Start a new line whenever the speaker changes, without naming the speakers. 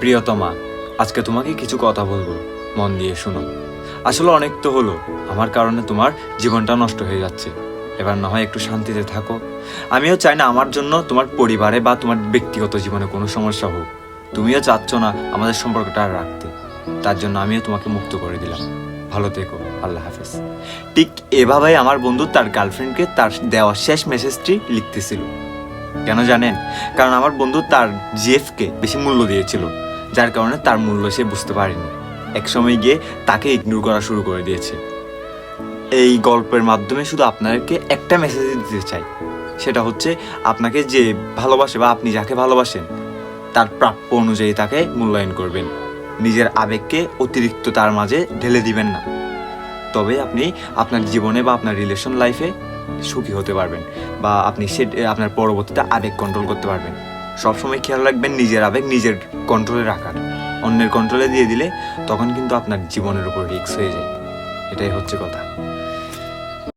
প্রিয়তমা, আজকে তোমাকে কিছু কথা বলবো, মন দিয়ে শোনো। আসলে অনেক তো হলো, আমার কারণে তোমার জীবনটা নষ্ট হয়ে যাচ্ছে। এবার না হয় একটু শান্তিতে থাকো। আমিও চাই না আমার জন্য তোমার পরিবারে বা তোমার ব্যক্তিগত জীবনে কোনো সমস্যা হোক। তুমিও চাচ্ছ না আমাদের সম্পর্কটা আর রাখতে। তার জন্য আমিও তোমাকে মুক্ত করে দিলাম। ভালো থেকো, আল্লাহ হাফেজ। ঠিক এভাবেই আমার বন্ধু তার গার্লফ্রেন্ডকে তার দেওয়া শেষ মেসেজটি লিখতেছিল। কেন জানেন? কারণ আমার বন্ধু তার জিএফকে বেশি মূল্য দিয়েছিল, যার কারণে তার মূল্য সে বুঝতে পারেনি। এক সময় গিয়ে তাকে ইগনোর করা শুরু করে দিয়েছে। এই গল্পের মাধ্যমে শুধু আপনাদেরকে একটা মেসেজ দিতে চাই, সেটা হচ্ছে আপনাকে যে ভালোবাসে বা আপনি যাকে ভালোবাসেন তার প্রাপ্য অনুযায়ী তাকে মূল্যায়ন করবেন। নিজের আবেগকে অতিরিক্ত তার মাঝে ঢেলে দিবেন না। তবে আপনি আপনার জীবনে বা আপনার রিলেশন লাইফে সুখী হতে পারবেন, বা আপনি সে আপনার পরবর্তীতে আবেগ কন্ট্রোল করতে পারবেন। সবসময় খেয়াল রাখবেন নিজের আবেগ নিজের কন্ট্রোলে রাখার। অন্যের কন্ট্রোলে দিয়ে দিলে তখন কিন্তু আপনার জীবনের উপর রিস্ক হয়ে যায়। এটাই হচ্ছে কথা।